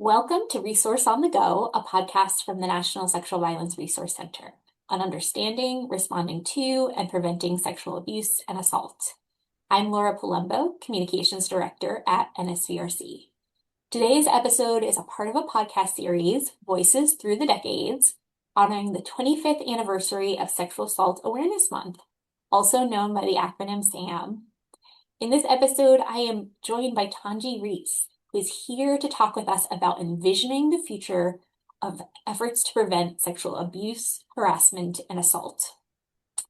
Welcome to Resource on the Go, a podcast from the National Sexual Violence Resource Center on understanding, responding to, and preventing sexual abuse and assault. I'm Laura Palumbo, Communications Director at NSVRC. Today's episode is a part of a podcast series, Voices Through the Decades, honoring the 25th anniversary of Sexual Assault Awareness Month, also known by the acronym SAAM. In this episode, I am joined by Tonjie Reese, who is here to talk with us about envisioning the future of efforts to prevent sexual abuse, harassment, and assault.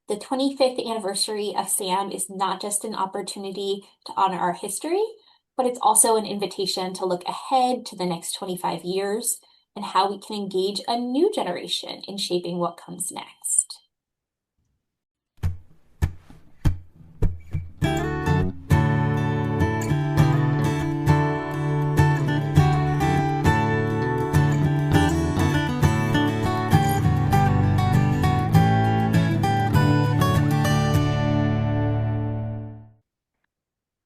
The 25th anniversary of SAAM is not just an opportunity to honor our history, but it's also an invitation to look ahead to the next 25 years and how we can engage a new generation in shaping what comes next.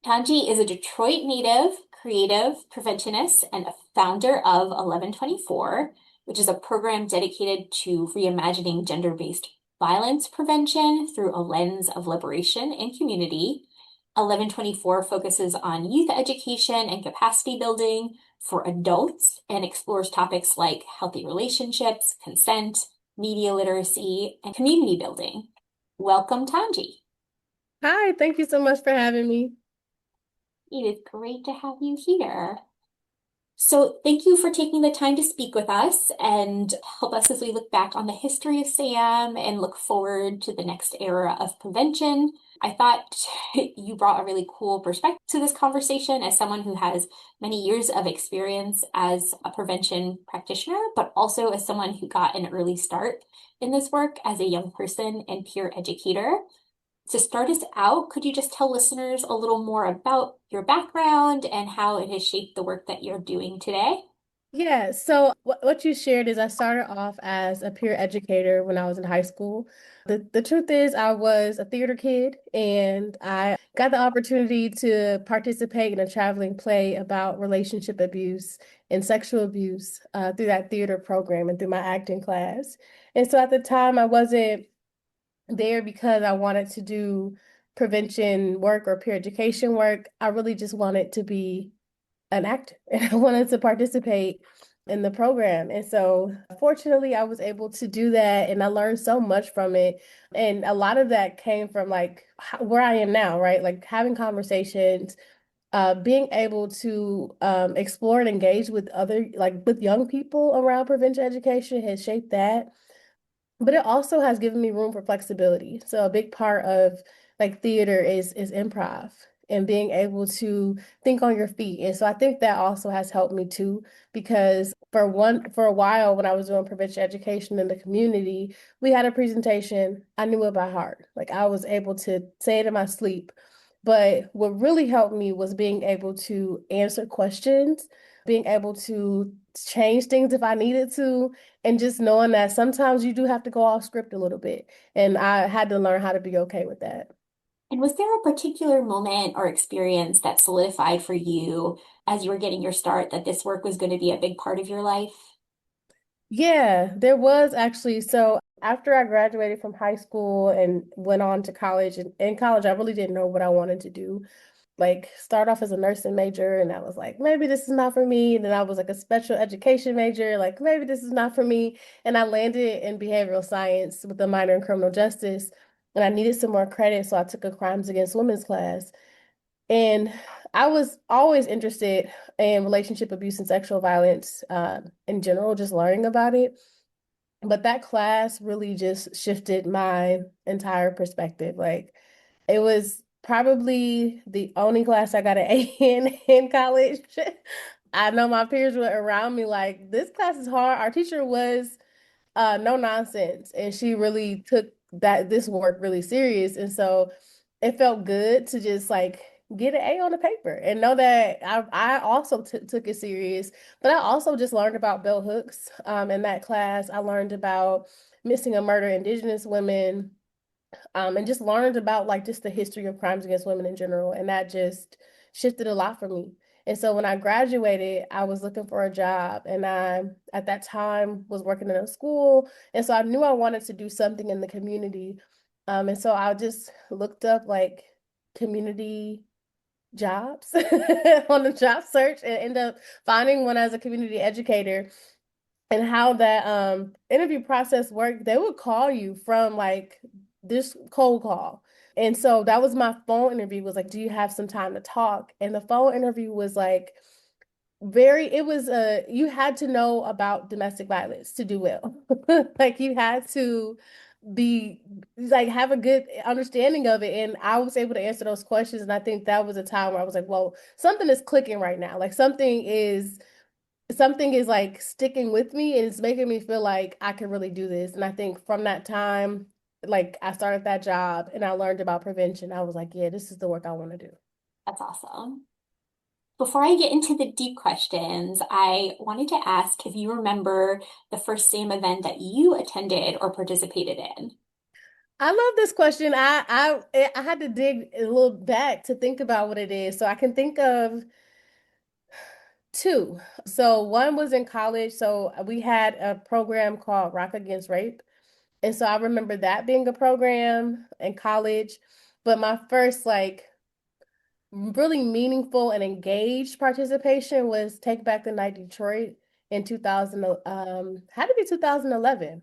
Tonjie is a Detroit native, creative preventionist, and a founder of 1124, which is a program dedicated to reimagining gender-based violence prevention through a lens of liberation and community. 1124 focuses on youth education and capacity building for adults and explores topics like healthy relationships, consent, media literacy, and community building. Welcome, Tonjie. Hi, thank you so much for having me. It is great to have you here. So thank you for taking the time to speak with us and help us as we look back on the history of SAM and look forward to the next era of prevention. I thought you brought a really cool perspective to this conversation as someone who has many years of experience as a prevention practitioner, but also as someone who got an early start in this work as a young person and peer educator. To start us out, could you just tell listeners a little more about your background and how it has shaped the work that you're doing today? Yeah, so what you shared is I started off as a peer educator when I was in high school. The truth is I was a theater kid and I got the opportunity to participate in a traveling play about relationship abuse and sexual abuse through that theater program and through my acting class. And so at the time I wasn't there because I wanted to do prevention work or peer education work. I really just wanted to be an actor and I wanted to participate in the program. And so fortunately I was able to do that and I learned so much from it. And a lot of that came from like where I am now, right? Like having conversations, being able to explore and engage with other, like with young people around prevention education has shaped that. But it also has given me room for flexibility. So a big part of like theater is improv and being able to think on your feet. And so I think that also has helped me too, because for a while when I was doing prevention education in the community, we had a presentation. I knew it by heart. Like I was able to say it in my sleep. But what really helped me was being able to answer questions, being able to change things if I needed to, and just knowing that sometimes you do have to go off script a little bit. And I had to learn how to be okay with that. And was there a particular moment or experience that solidified for you as you were getting your start that this work was going to be a big part of your life? Yeah, there was actually. So after I graduated from high school and went on to college, and in college, I really didn't know what I wanted to do. Like, start off as a nursing major, and I was like, maybe this is not for me. And then I was like a special education major, like, maybe this is not for me. And I landed in behavioral science with a minor in criminal justice. And I needed some more credit, so I took a crimes against women's class. And I was always interested in relationship abuse and sexual violence in general, just learning about it. But that class really just shifted my entire perspective. Like it was probably the only class I got an A in college. I know my peers were around me like, this class is hard. Our teacher was no nonsense. And she really took this work really serious. And so it felt good to just like get an A on the paper and know that I also took it serious. But I also just learned about bell hooks in that class. I learned about missing and murder Indigenous women, and just learned about like just the history of crimes against women in general. And that just shifted a lot for me. And so when I graduated, I was looking for a job, and I at that time was working in a school, and so I knew I wanted to do something in the community. And so I just looked up like community jobs on the job search and ended up finding one as a community educator. And how that interview process worked, they would call you from like this cold call. And so that was my phone interview, was like, do you have some time to talk? And the phone interview was like it was you had to know about domestic violence to do well. Like you had to be like have a good understanding of it. And I was able to answer those questions. And I think that was a time where I was like, well, something is clicking right now. Like something is like sticking with me and it's making me feel like I can really do this. And I think from that time, like I started that job and I learned about prevention. I was like, yeah, this is the work I want to do. That's awesome. Before I get into the deep questions, I wanted to ask if you remember the first SAAM event that you attended or participated in. I love this question. I had to dig a little back to think about what it is. So I can think of two. So one was in college. So we had a program called Rock Against Rape. And so I remember that being a program in college. But my first like really meaningful and engaged participation was Take Back the Night Detroit in 2000, had to be 2011.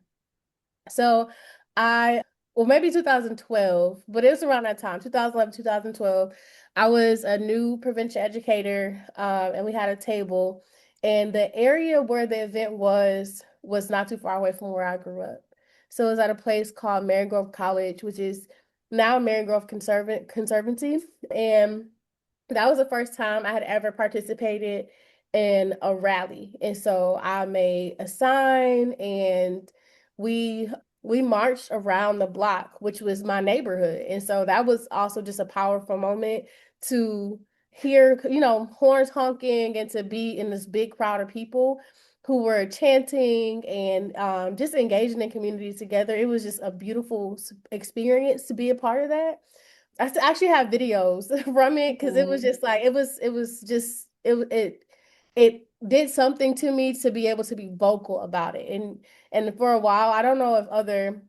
So I, well, maybe 2012, but it was around that time, 2011, 2012. I was a new prevention educator, and we had a table, and the area where the event was not too far away from where I grew up. So it was at a place called Marygrove College, which is now Marygrove Conservancy, and that was the first time I had ever participated in a rally. And so I made a sign and we we marched around the block, which was my neighborhood. And so that was also just a powerful moment to hear, horns honking and to be in this big crowd of people who were chanting and just engaging in community together. It was just a beautiful experience to be a part of that. Actually have videos from it because it was Mhm. just like it was just it did something to me to be able to be vocal about it. And for a while, I don't know if other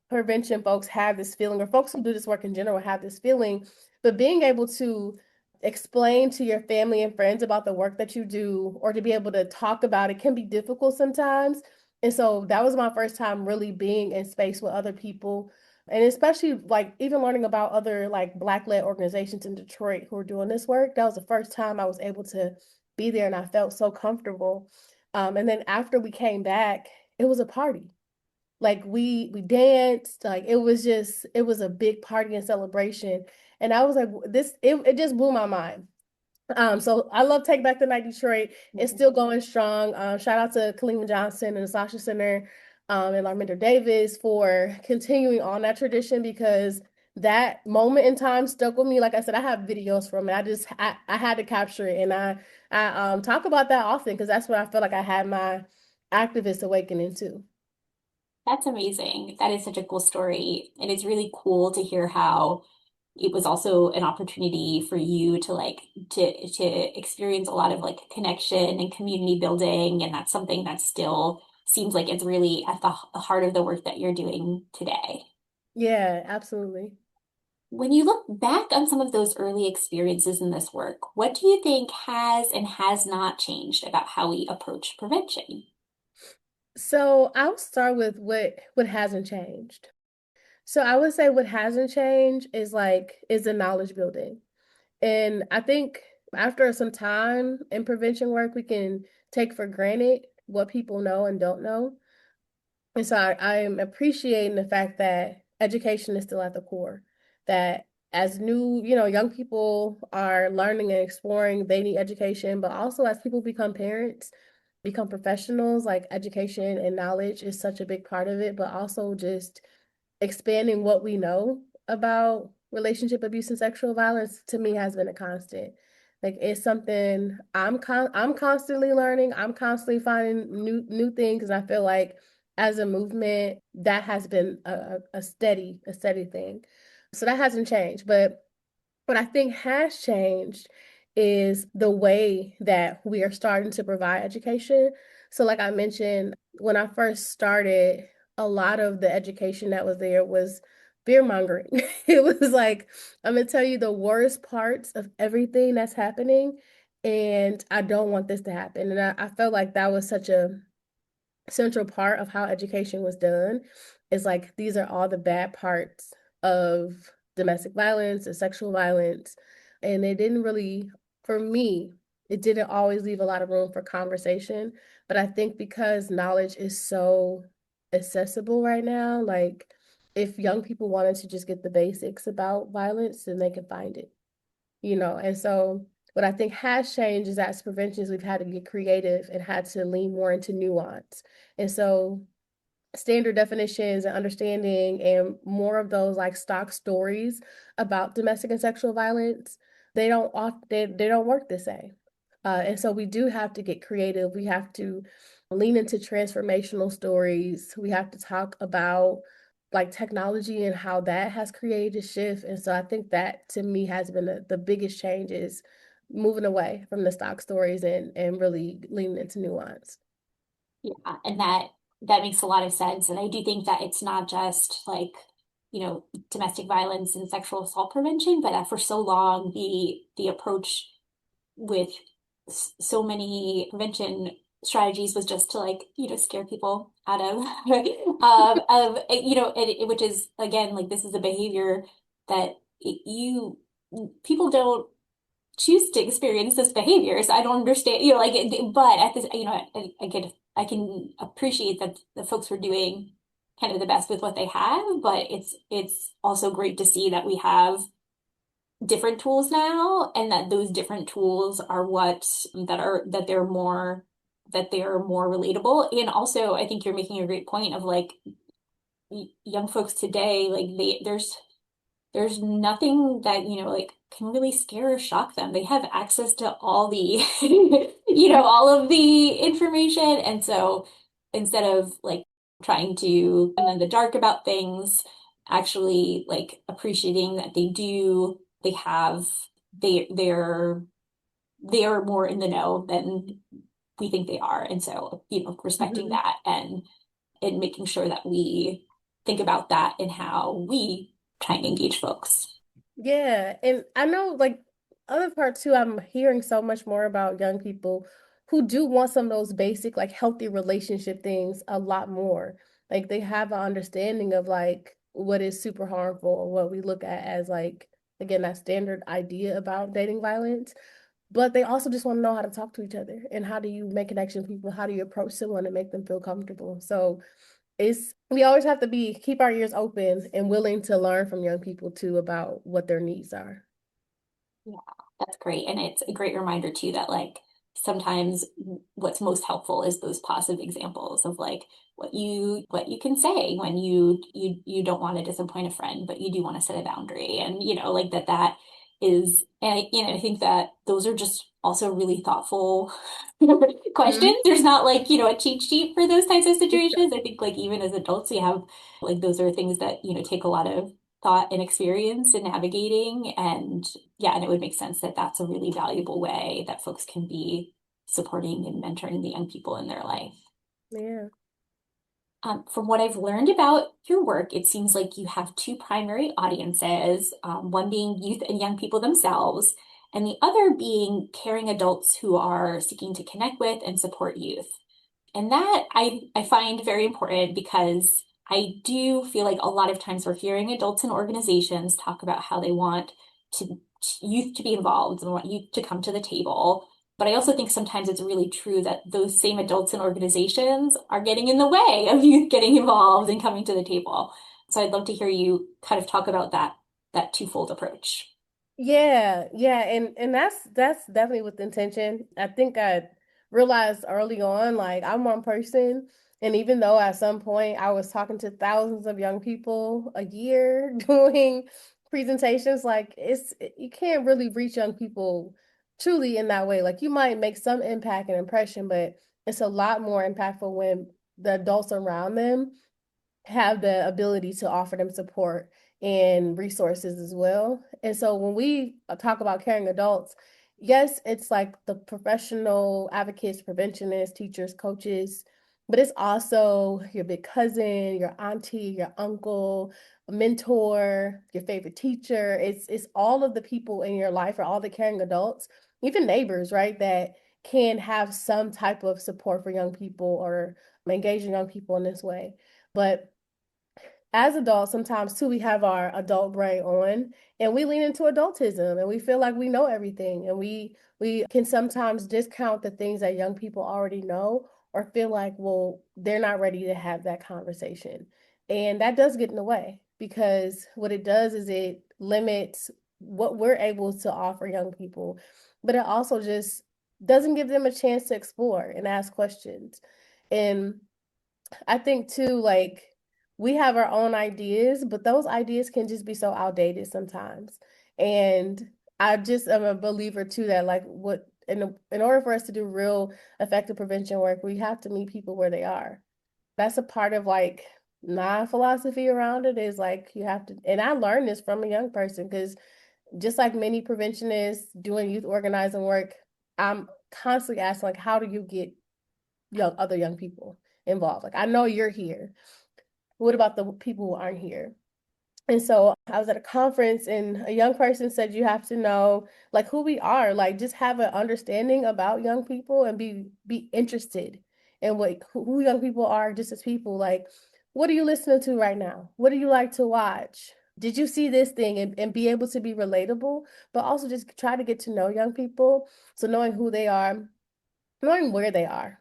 prevention folks have this feeling, or folks who do this work in general have this feeling, but being able to explain to your family and friends about the work that you do, or to be able to talk about it, can be difficult sometimes. And so that was my first time really being in space with other people. And especially like even learning about other like Black-led organizations in Detroit who are doing this work. That was the first time I was able to be there and I felt so comfortable. And then after we came back, it was a party. Like we danced, like it was a big party and celebration. And I was like, it just blew my mind. So I love Take Back the Night Detroit. It's Mhm. still going strong. Shout out to Kalima Johnson and the Sasha Center, and Larminder Davis for continuing on that tradition, because that moment in time stuck with me. Like I said, I have videos from it. I had to capture it, and I talk about that often because that's what I feel like I had my activist awakening to. That's amazing. That is such a cool story. And it's really cool to hear how it was also an opportunity for you to to experience a lot of like connection and community building. And that's something that still seems like it's really at the heart of the work that you're doing today. Yeah, absolutely. When you look back on some of those early experiences in this work, what do you think has and has not changed about how we approach prevention? So I'll start with what hasn't changed. So I would say what hasn't changed is the knowledge building. And I think after some time in prevention work, we can take for granted what people know and don't know. And so I am appreciating the fact that education is still at the core, that as new, young people are learning and exploring, they need education, but also as people become parents, become professionals, like education and knowledge is such a big part of it, but also just expanding what we know about relationship abuse and sexual violence to me has been a constant. Like it's something I'm constantly learning. I'm constantly finding new things, and I feel like as a movement that has been a steady thing. So that hasn't changed, but what I think has changed is the way that we are starting to provide education. So, like I mentioned, when I first started, a lot of the education that was there was fear mongering. It was like, I'm gonna tell you the worst parts of everything that's happening, and I don't want this to happen. And I felt like that was such a central part of how education was done. Is like these are all the bad parts of domestic violence and sexual violence. And it didn't really, for me, it didn't always leave a lot of room for conversation. But I think because knowledge is so accessible right now, like if young people wanted to just get the basics about violence, then they can find it, you know. And so what I think has changed is that as preventions, we've had to get creative and had to lean more into nuance. And so standard definitions and understanding and more of those like stock stories about domestic and sexual violence, they don't work the same. And so we do have to get creative. We have to lean into transformational stories. We have to talk about like technology and how that has created a shift. And so I think that to me has been the biggest change is moving away from the stock stories and really leaning into nuance. Yeah, and that makes a lot of sense. And I do think that it's not just like, domestic violence and sexual assault prevention, but that for so long the approach with so many prevention strategies was just to like, scare people out of which is again like this is a behavior that you people don't choose to experience this behavior. So I don't understand, but at this, I can appreciate that the folks were doing kind of the best with what they have, but it's also great to see that we have different tools now and that those different tools are that they're more relatable. And also I think you're making a great point of like young folks today, like there's nothing that, like can really scare or shock them. They have access to all the, all of the information. And so instead of like trying to and in the dark about things, actually like appreciating that they have, they're they are more in the know than we think they are. And so, respecting Mhm. that and making sure that we think about that in how we try and engage folks. Yeah, and I know like other part too, I'm hearing so much more about young people who do want some of those basic like healthy relationship things a lot more. Like they have an understanding of like what is super harmful or what we look at as like again that standard idea about dating violence. But they also just want to know how to talk to each other and how do you make connection with people, how do you approach someone and make them feel comfortable. So it's we always have to be keep our ears open and willing to learn from young people too about what their needs are. Yeah, that's great. And it's a great reminder too that like sometimes what's most helpful is those positive examples of like what you can say when you don't want to disappoint a friend, but you do want to set a boundary. And like that is and I think that those are just also really thoughtful questions. Mhm. There's not like, a cheat sheet for those types of situations. I think like even as adults we have like those are things that, take a lot of thought and experience in navigating. And yeah, and it would make sense that that's a really valuable way that folks can be supporting and mentoring the young people in their life. Yeah. From what I've learned about your work, it seems like you have two primary audiences, one being youth and young people themselves, and the other being caring adults who are seeking to connect with and support youth. And that I find very important because I do feel like a lot of times we're hearing adults and organizations talk about how they want youth to be involved and want youth to come to the table. But I also think sometimes it's really true that those same adults and organizations are getting in the way of youth getting involved and coming to the table. So I'd love to hear you kind of talk about that twofold approach. Yeah, yeah, and that's definitely with intention. I think I realized early on, like I'm one person, and even though at some point I was talking to thousands of young people a year doing presentations, like you can't really reach young people truly in that way. Like you might make some impact and impression, but it's a lot more impactful when the adults around them have the ability to offer them support and resources as well. And so when we talk about caring adults, yes, it's like the professional advocates, preventionists, teachers, coaches, but it's also your big cousin, your auntie, your uncle, a mentor, your favorite teacher. It's all of the people in your life or all the caring adults, even neighbors, right? That can have some type of support for young people or engaging young people in this way. But as adults, sometimes too, we have our adult brain on and we lean into adultism and we feel like we know everything. And we can sometimes discount the things that young people already know or feel like, well, they're not ready to have that conversation. And that does get in the way because what it does is it limits what we're able to offer young people, but it also just doesn't give them a chance to explore and ask questions. And I think too, like we have our own ideas, but those ideas can just be so outdated sometimes. And I just am a believer too that like what in order for us to do real effective prevention work, we have to meet people where they are. That's a part of like my philosophy around it is like you have to, and I learned this from a young person because just like many preventionists doing youth organizing work, I'm constantly asking like, how do you get other young people involved? Like, I know you're here. What about the people who aren't here? And so I was at a conference and a young person said you have to know like who we are, like just have an understanding about young people and be interested in what who young people are just as people. Like, what are you listening to right now? What do you like to watch? Did you see this thing and be able to be relatable, but also just try to get to know young people. So knowing who they are, knowing where they are.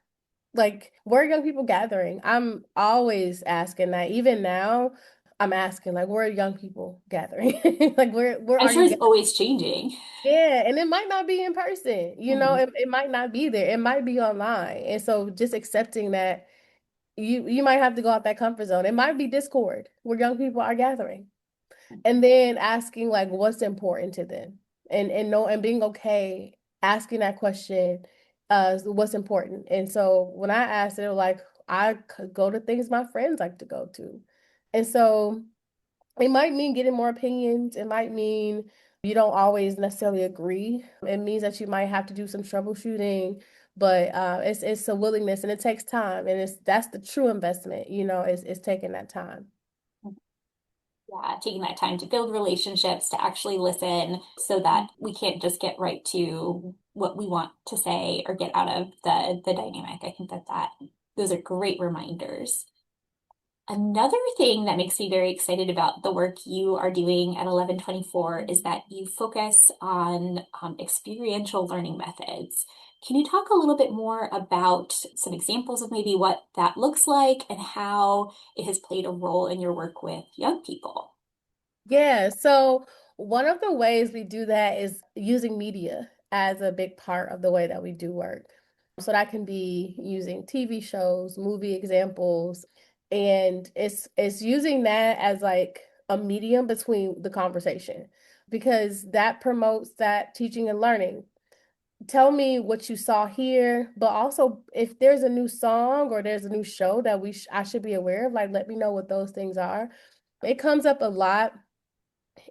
Like, where are young people gathering? I'm always asking that. Even now, I'm asking, like, where are young people gathering? Like, where I'm are sure you it's gathering? always changing. Yeah, and it might not be in person, Mhm. it might not be there. It might be online. And so just accepting that you might have to go out that comfort zone. It might be Discord where young people are gathering and then asking like what's important to them and know and being okay asking that question what's important. And so when I asked it like I could go to things my friends like to go to, and so it might mean getting more opinions. It might mean you don't always necessarily agree. It means that you might have to do some troubleshooting, but it's a willingness and it takes time, and that's the true investment, is taking that time. Yeah, taking that time to build relationships, to actually listen so that we can't just get right to what we want to say or get out of the dynamic. I think that those are great reminders. Another thing that makes me very excited about the work you are doing at 1124 is that you focus on experiential learning methods. Can you talk a little bit more about some examples of maybe what that looks like and how it has played a role in your work with young people? Yeah, so one of the ways we do that is using media as a big part of the way that we do work. So that can be using TV shows, movie examples, and it's using that as like a medium between the conversation because that promotes that teaching and learning. Tell me what you saw here, but also if there's a new song or there's a new show that I should be aware of, like let me know what those things are. It comes up a lot,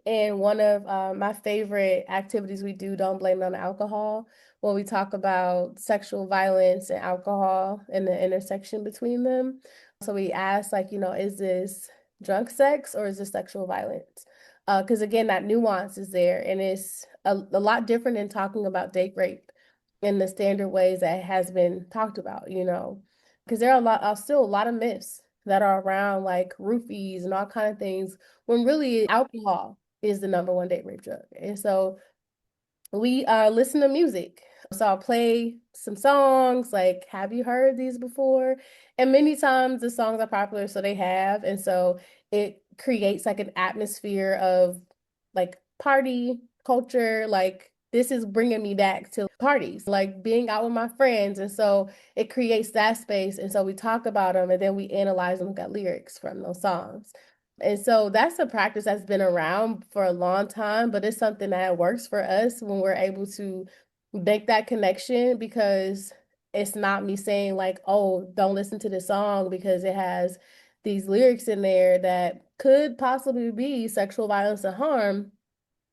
and one of my favorite activities we do, Don't Blame It on Alcohol, when we talk about sexual violence and alcohol and the intersection between them. So we ask, like, is this drunk sex or is this sexual violence? Because again, that nuance is there, and it's a lot different than talking about date rape in the standard ways that has been talked about, because there are still a lot of myths that are around like roofies and all kind of things when really alcohol is the number one date rape drug. And so we listen to music. So I'll play some songs like, have you heard these before? And many times the songs are popular, so they have. And so it creates like an atmosphere of like party culture. Like this is bringing me back to parties, like being out with my friends. And so it creates that space. And so we talk about them and then we analyze and look at lyrics from those songs. And so that's a practice that's been around for a long time, but it's something that works for us when we're able to make that connection because it's not me saying like, oh, don't listen to this song because it has these lyrics in there that could possibly be sexual violence and harm.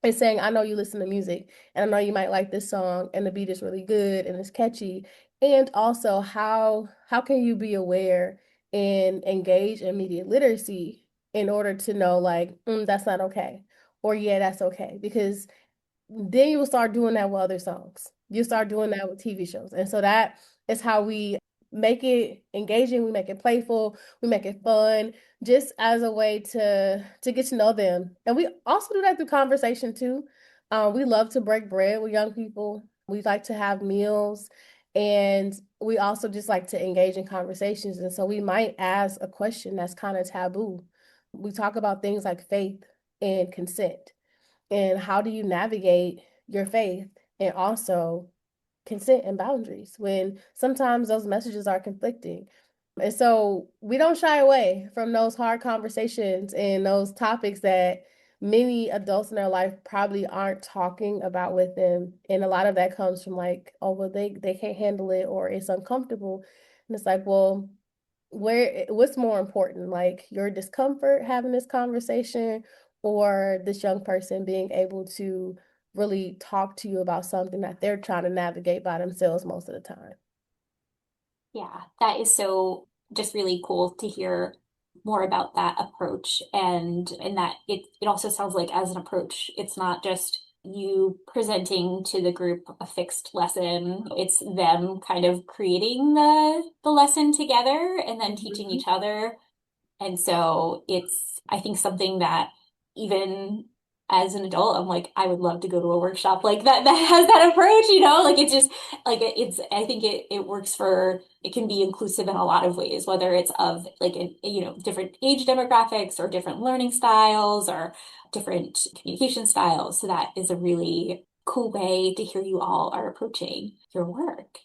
It's saying, I know you listen to music and I know you might like this song and the beat is really good and it's catchy. And also how can you be aware and engage in media literacy in order to know like, that's not okay. Or yeah, that's okay. Because then you will start doing that with other songs. You start doing that with TV shows. And so that is how we make it engaging, we make it playful, we make it fun, just as a way to get to know them. And we also do that through conversation too. We love to break bread with young people. We like to have meals, and we also just like to engage in conversations. And so we might ask a question that's kind of taboo. We talk about things like faith and consent and how do you navigate your faith and also consent and boundaries when sometimes those messages are conflicting. And so we don't shy away from those hard conversations and those topics that many adults in their life probably aren't talking about with them. And a lot of that comes from like, oh, well, they can't handle it or it's uncomfortable. And it's like, well, what's more important, like your discomfort having this conversation or this young person being able to really talk to you about something that they're trying to navigate by themselves most of the time. Yeah, that is so just really cool to hear more about that approach and that it also sounds like as an approach, it's not just you presenting to the group a fixed lesson. It's them kind of creating the lesson together and then teaching Mhm. each other and so I think, something that even as an adult, I'm like, I would love to go to a workshop like that has that approach, like it's just like I think it works it can be inclusive in a lot of ways, whether it's of like, different age demographics or different learning styles or different communication styles. So that is a really cool way to hear you all are approaching your work.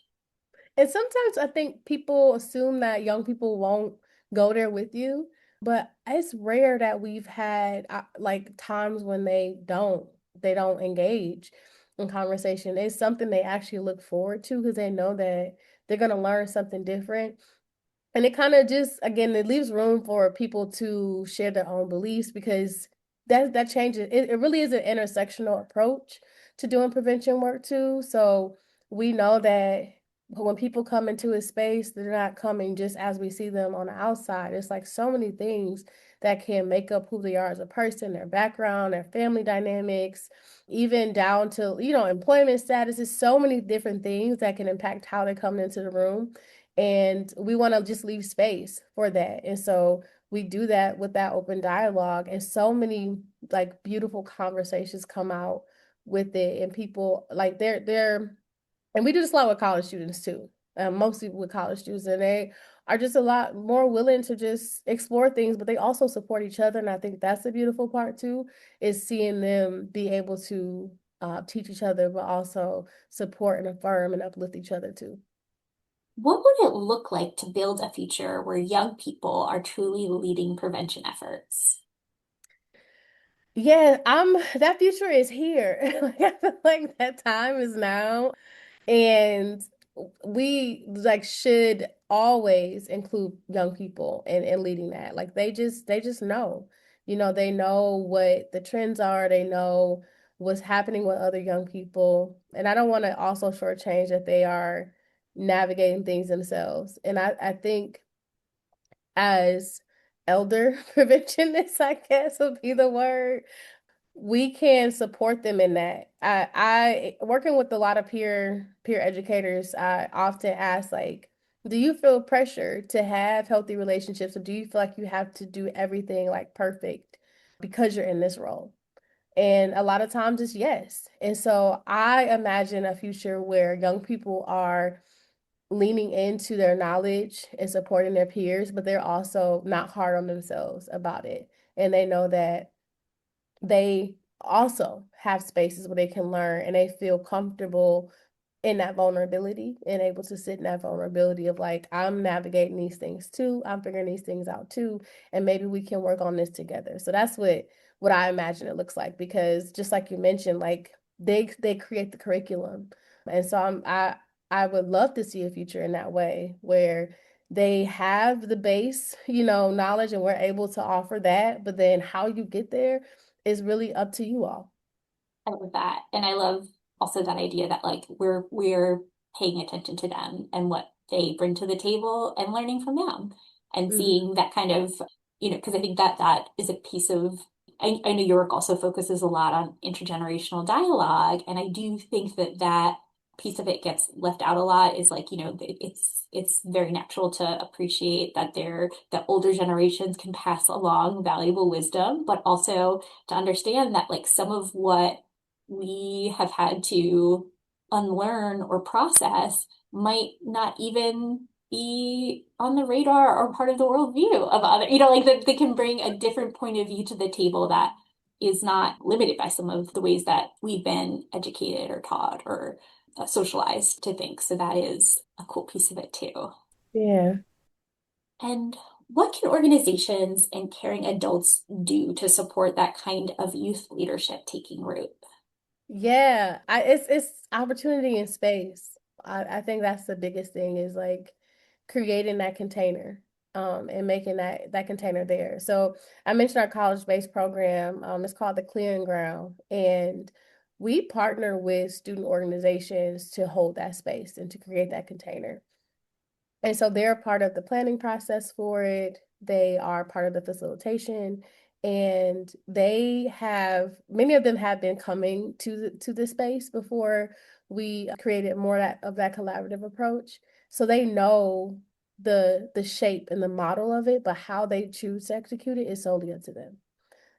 And sometimes I think people assume that young people won't go there with you, but it's rare that we've had like times when they don't engage in conversation. It's something they actually look forward to because they know that they're going to learn something different. And it kind of just, again, it leaves room for people to share their own beliefs because that changes. It really is an intersectional approach to doing prevention work too. So we know that when people come into a space, they're not coming just as we see them on the outside. It's like so many things that can make up who they are as a person, their background, their family dynamics, even down to, employment status. Is so many different things that can impact how they come into the room. And we want to just leave space for that. And so we do that with that open dialogue. And so many like beautiful conversations come out with it. And people like and we do this a lot with college students too, mostly with college students. And they are just a lot more willing to just explore things, but they also support each other. And I think that's the beautiful part too, is seeing them be able to teach each other, but also support and affirm and uplift each other too. What would it look like to build a future where young people are truly leading prevention efforts? Yeah, that future is here. Like I feel like that time is now. And we like should always include young people in leading that. Like they just know. They know what the trends are, they know what's happening with other young people. And I don't want to also shortchange that they are navigating things themselves. And I think as elder preventionists, I guess would be the word, we can support them in that. I working with a lot of peer educators, I often ask like, do you feel pressure to have healthy relationships or do you feel like you have to do everything like perfect because you're in this role? And a lot of times it's yes. And so I imagine a future where young people are leaning into their knowledge and supporting their peers, but they're also not hard on themselves about it. And they know that they also have spaces where they can learn and they feel comfortable in that vulnerability and able to sit in that vulnerability of like, I'm navigating these things too. I'm figuring these things out too. And maybe we can work on this together. So that's what I imagine it looks like because just like you mentioned, like they create the curriculum. And so I would love to see a future in that way where they have the base, knowledge and we're able to offer that. But then how you get there is really up to you all. I love that. And I love also that idea that like we're paying attention to them and what they bring to the table and learning from them and Mhm. seeing that kind of, because I think that that is a piece of I know your work also focuses a lot on intergenerational dialogue, and I do think that that piece of it gets left out a lot is like, it's very natural to appreciate that that older generations can pass along valuable wisdom, but also to understand that like some of what we have had to unlearn or process might not even be on the radar or part of the worldview of other, like that they can bring a different point of view to the table that is not limited by some of the ways that we've been educated or taught or socialized to think. So that is a cool piece of it too. Yeah. And what can organizations and caring adults do to support that kind of youth leadership taking root? Yeah, it's opportunity and space. I think that's the biggest thing is like creating that container, and making that container there. So I mentioned our college-based program. It's called the Clearing Ground, and we partner with student organizations to hold that space and to create that container. And so they're part of the planning process for it. They are part of the facilitation, and many of them have been coming to this space before we created more of that collaborative approach. So they know the shape and the model of it, but how they choose to execute it is solely up to them.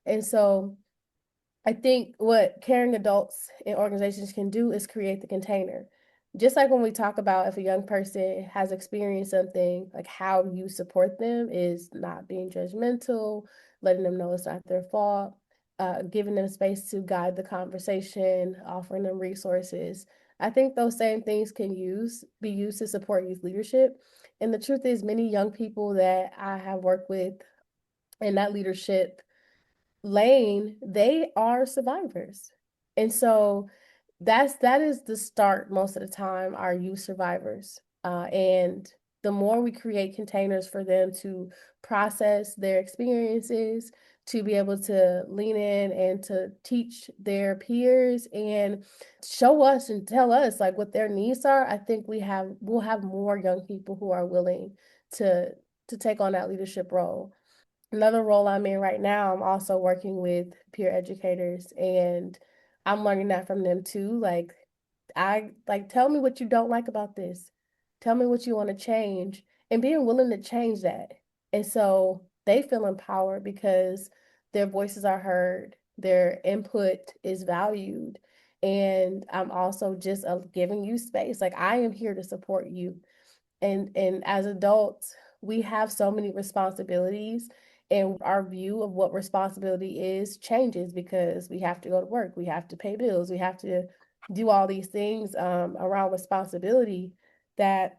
And so I think what caring adults and organizations can do is create the container. Just like when we talk about if a young person has experienced something, like how you support them is not being judgmental, letting them know it's not their fault, giving them space to guide the conversation, offering them resources. I think those same things can be used to support youth leadership. And the truth is, many young people that I have worked with in that leadership lane, they are survivors. And so that is the start most of the time, are youth survivors. And the more we create containers for them to process their experiences, to be able to lean in and to teach their peers and show us and tell us like what their needs are, I think we'll have more young people who are willing to to take on that leadership role. Another role I'm in right now, I'm also working with peer educators, and I'm learning that from them too. Like, tell me what you don't like about this. Tell me what you want to change, and being willing to change that. And so they feel empowered because their voices are heard, their input is valued. And I'm also just giving you space. Like, I am here to support you. And as adults, we have so many responsibilities, and our view of what responsibility is changes because we have to go to work, we have to pay bills, we have to do all these things around responsibility, that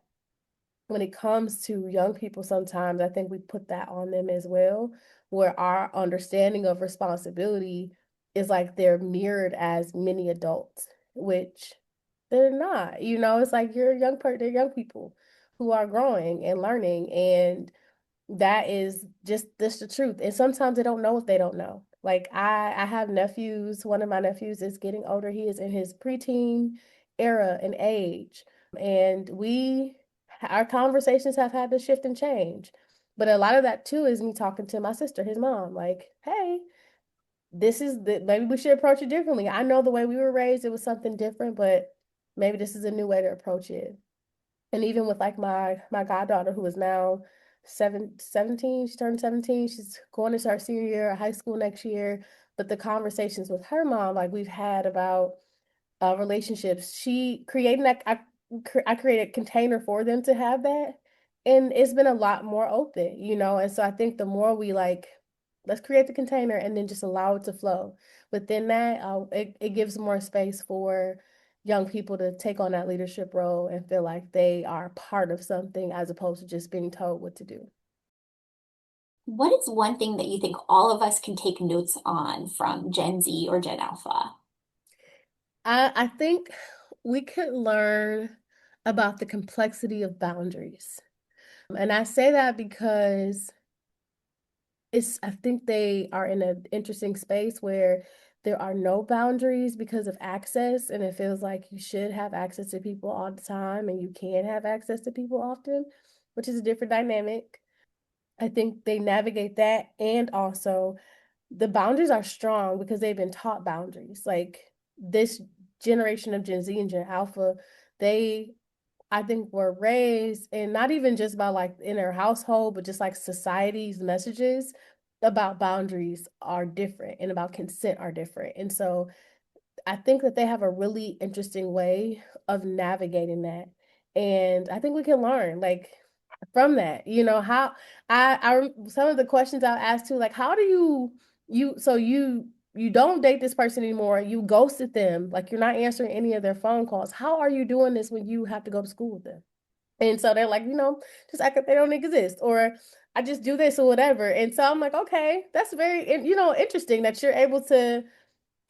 when it comes to young people, sometimes I think we put that on them as well, where our understanding of responsibility is like they're mirrored as many adults, which they're not. It's like you're a they're young people who are growing and learning, and that is just this the truth. And sometimes they don't know what they don't know. Like I have nephews. One of my nephews is getting older. He is in his preteen era and age. And our conversations have had to shift and change. But a lot of that too is me talking to my sister, his mom, like, hey, maybe we should approach it differently. I know the way we were raised, it was something different, but maybe this is a new way to approach it. And even with like my goddaughter, who is now 17, she turned 17, she's going into her senior year of high school next year. But the conversations with her mom, like we've had about relationships, she creating that I created a container for them to have that, and it's been a lot more open. And so I think the more we like, let's create the container and then just allow it to flow. Within that, it gives more space for young people to take on that leadership role and feel like they are part of something as opposed to just being told what to do. What is one thing that you think all of us can take notes on from Gen Z or Gen Alpha? I think we could learn about the complexity of boundaries. And I say that because I think they are in an interesting space where there are no boundaries because of access, and it feels like you should have access to people all the time and you can have access to people often, which is a different dynamic. I think they navigate that, and also the boundaries are strong because they've been taught boundaries. Like this generation of Gen Z and Gen Alpha, they I think were raised, and not even just by like in their household, but just like society's messages about boundaries are different and about consent are different. And so I think that they have a really interesting way of navigating that. And I think we can learn like from that. You know, how some of the questions I'll ask too, like how do you don't date this person anymore, you ghosted them, like you're not answering any of their phone calls. How are you doing this when you have to go to school with them? And so they're like, just act like they don't exist, or I just do this or whatever. And so I'm like, okay, that's very, interesting that you're able to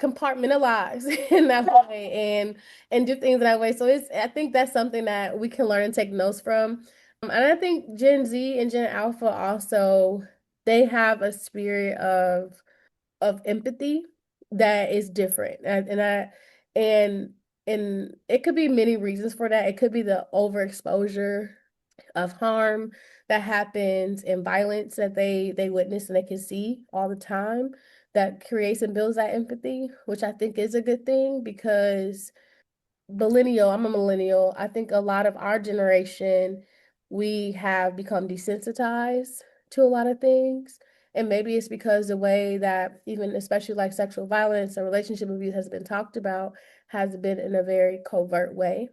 compartmentalize in that way and do things that way. So I think that's something that we can learn and take notes from. And I think Gen Z and Gen Alpha also, they have a spirit of empathy that is different. And it could be many reasons for that. It could be the overexposure of harm that happens and violence that they witness and they can see all the time, that creates and builds that empathy, which I think is a good thing because I'm a millennial. I think a lot of our generation, we have become desensitized to a lot of things. And maybe it's because the way that even especially like sexual violence and relationship abuse has been talked about has been in a very covert way.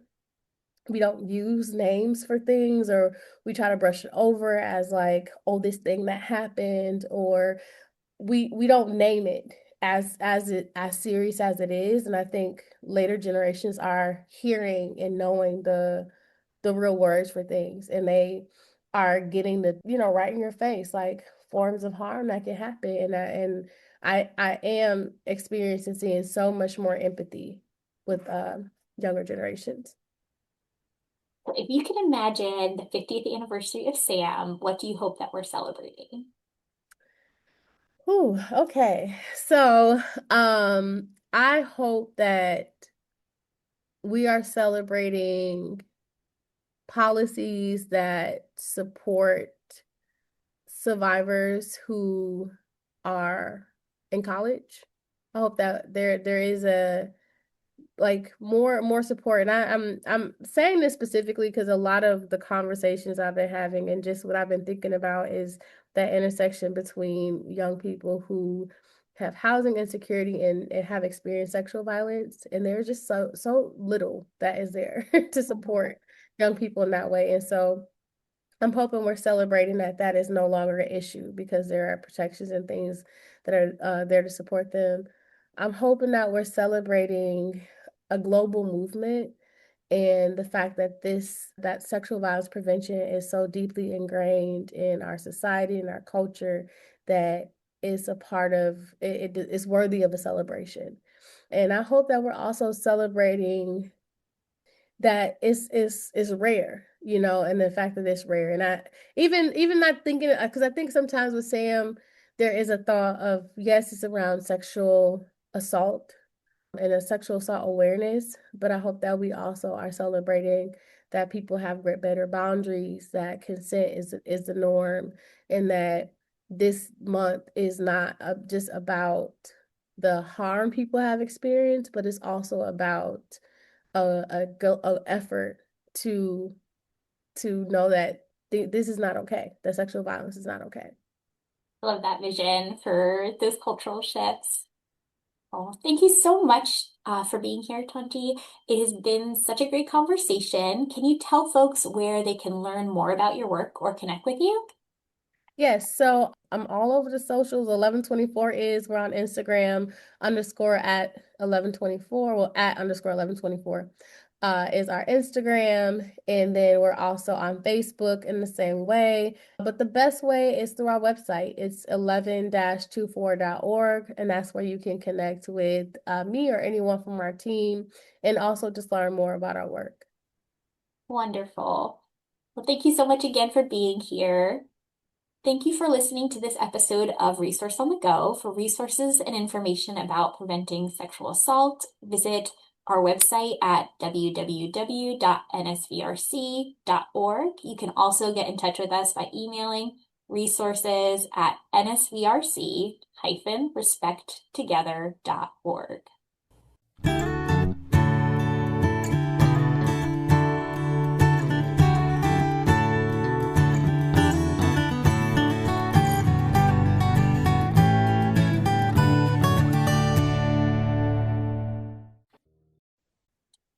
We don't use names for things, or we try to brush it over as like, oh, this thing that happened, or we don't name it as serious as it is. And I think later generations are hearing and knowing the real words for things, and they are getting the, right in your face, like forms of harm that can happen. And I am experiencing seeing so much more empathy with younger generations. If you can imagine the 50th anniversary of SAAM, what do you hope that we're celebrating? Ooh, okay. So, I hope that we are celebrating policies that support survivors who are in college. I hope that there is a like more support. And I'm saying this specifically because a lot of the conversations I've been having and just what I've been thinking about is that intersection between young people who have housing insecurity and have experienced sexual violence, and there's just so little that is there to support young people in that way. And so I'm hoping we're celebrating that that is no longer an issue because there are protections and things that are there to support them. I'm hoping that we're celebrating a global movement, and the fact that that sexual violence prevention is so deeply ingrained in our society and our culture that it's a part of it, it is worthy of a celebration. And I hope that we're also celebrating that is rare, and the fact that it's rare. And I even not thinking, because I think sometimes with Sam, there is a thought of, yes, it's around sexual assault and a sexual assault awareness, but I hope that we also are celebrating that people have better boundaries, that consent is the norm, and that this month is not just about the harm people have experienced, but it's also about a effort to know that this is not okay. That sexual violence is not okay. I love that vision for those cultural shifts. Oh, thank you so much for being here, Tonjie. It has been such a great conversation. Can you tell folks where they can learn more about your work or connect with you? Yes, so I'm all over the socials. 1124 is, we're on Instagram underscore at 1124. Well, at underscore 1124 is our Instagram. And then we're also on Facebook in the same way. But the best way is through our website. It's 11-24.org. And that's where you can connect with me or anyone from our team, and also just learn more about our work. Wonderful. Well, thank you so much again for being here. Thank you for listening to this episode of Resource on the Go. For resources and information about preventing sexual assault, visit our website at www.nsvrc.org. You can also get in touch with us by emailing resources@nsvrc-respecttogether.org.